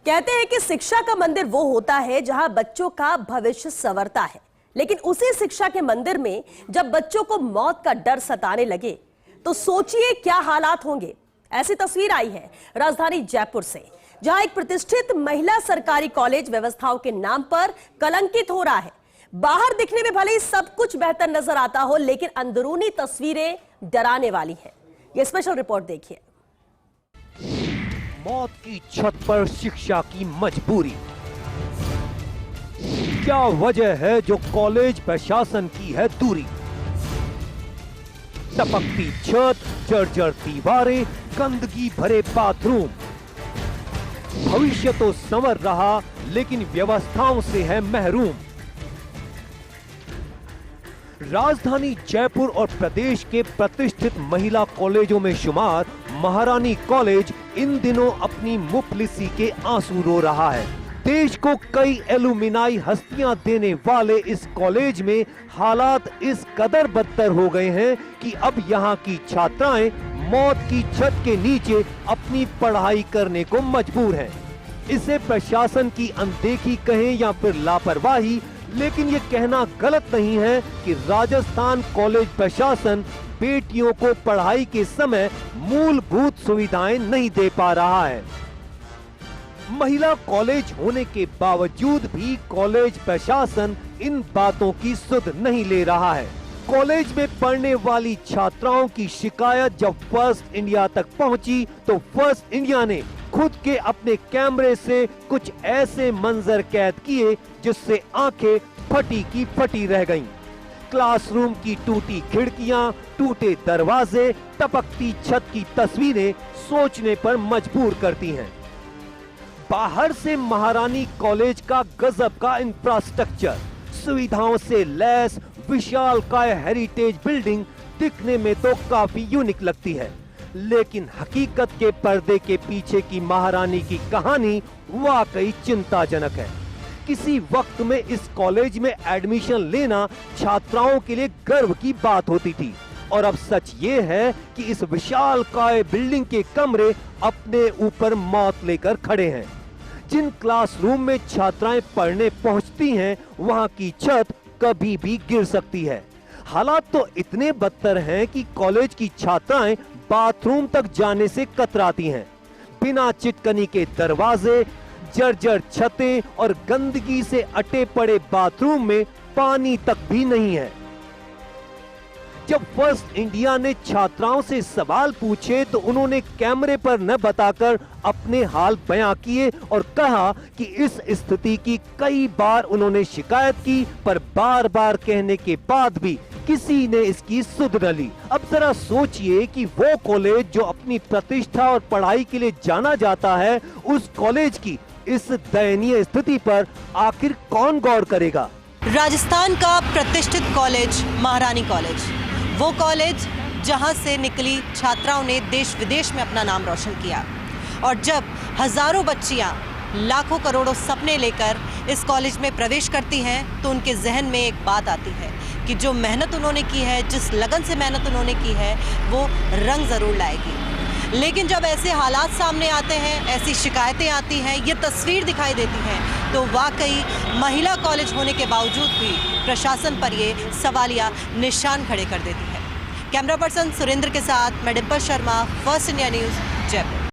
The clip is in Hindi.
कहते हैं कि शिक्षा का मंदिर वो होता है जहां बच्चों का भविष्य संवरता है, लेकिन उसी शिक्षा के मंदिर में जब बच्चों को मौत का डर सताने लगे तो सोचिए क्या हालात होंगे। ऐसी तस्वीर आई है राजधानी जयपुर से, जहां एक प्रतिष्ठित महिला सरकारी कॉलेज व्यवस्थाओं के नाम पर कलंकित हो रहा है। बाहर दिखने में भले ही सब कुछ बेहतर नजर आता हो, लेकिन अंदरूनी तस्वीरें डराने वाली हैं। ये स्पेशल रिपोर्ट देखिए। मौत की छत पर शिक्षा की मजबूरी, क्या वजह है जो कॉलेज प्रशासन की है दूरी? टपकती छत, जर्जर दीवारें, गंदगी भरे बाथरूम। भविष्य तो संवर रहा, लेकिन व्यवस्थाओं से है महरूम। राजधानी जयपुर और प्रदेश के प्रतिष्ठित महिला कॉलेजों में शुमार महारानी कॉलेज इन दिनों अपनी मुफलिसी के आंसू रो रहा है। देश को कई एलुमिनाई हस्तियां देने वाले इस कॉलेज में हालात इस कदर बदतर हो गए हैं कि अब यहां की छात्राएं मौत की छत के नीचे अपनी पढ़ाई करने को मजबूर हैं। इसे प्रशासन की अनदेखी कहें या फिर लापरवाही, लेकिन ये कहना गलत नहीं है कि राजस्थान कॉलेज प्रशासन बेटियों को पढ़ाई के समय मूलभूत सुविधाएं नहीं दे पा रहा है। महिला कॉलेज होने के बावजूद भी कॉलेज प्रशासन इन बातों की सुध नहीं ले रहा है। कॉलेज में पढ़ने वाली छात्राओं की शिकायत जब फर्स्ट इंडिया तक पहुंची तो फर्स्ट इंडिया ने खुद के अपने कैमरे से कुछ ऐसे मंजर कैद किए जिससे आंखें फटी की फटी रह गईं। क्लासरूम की टूटी खिड़कियां, टूटे दरवाजे, टपकती छत की तस्वीरें सोचने पर मजबूर करती हैं। बाहर से महारानी कॉलेज का गजब का इंफ्रास्ट्रक्चर, सुविधाओं से लैस विशालकाय हेरिटेज बिल्डिंग दिखने में तो काफी यूनिक लगती है, लेकिन हकीकत के पर्दे के पीछे की महारानी की कहानी वाकई चिंताजनक है। किसी वक्त में इस कॉलेज में एडमिशन लेना छात्राओं के लिए गर्व की बात होती थी, और अब सच ये है कि इस विशालकाय बिल्डिंग के कमरे अपने ऊपर मौत लेकर खड़े हैं। जिन क्लासरूम में छात्राएं पढ़ने पहुंचती हैं, वहां की छत कभी भी गिर सकती है। हालात तो इतने बदतर हैं कि कॉलेज की छात्राएं बाथरूम तक जाने से कतराती हैं। बिना चिटकनी के दरवाजे, जर्जर छतें और गंदगी से अटे पड़े बाथरूम में पानी तक भी नहीं है। जब फर्स्ट इंडिया ने छात्राओं से सवाल पूछे तो उन्होंने कैमरे पर न बताकर अपने हाल बयां किए और कहा कि इस स्थिति की कई बार उन्होंने शिकायत की, पर बार बार कहने के बाद भी किसी ने इसकी सुध न ली। अब जरा सोचिए कि वो कॉलेज जो अपनी प्रतिष्ठा और पढ़ाई के लिए जाना जाता है, उस कॉलेज की इस दयनीय स्थिति पर आखिर कौन गौर करेगा? राजस्थान का प्रतिष्ठित कॉलेज महारानी कॉलेज, वो कॉलेज जहां से निकली छात्राओं ने देश विदेश में अपना नाम रोशन किया, और जब हजारों बच्चियां लाखों करोड़ों सपने लेकर इस कॉलेज में प्रवेश करती हैं तो उनके जहन में एक बात आती है कि जो मेहनत उन्होंने की है, जिस लगन से मेहनत उन्होंने की है, वो रंग ज़रूर लाएगी। लेकिन जब ऐसे हालात सामने आते हैं, ऐसी शिकायतें आती हैं, ये तस्वीर दिखाई देती है, तो वाकई महिला कॉलेज होने के बावजूद भी प्रशासन पर ये सवालिया निशान खड़े कर देती है। कैमरा पर्सन सुरेंद्र के साथ मैं Dimple Sharma, first India news, Jaipur.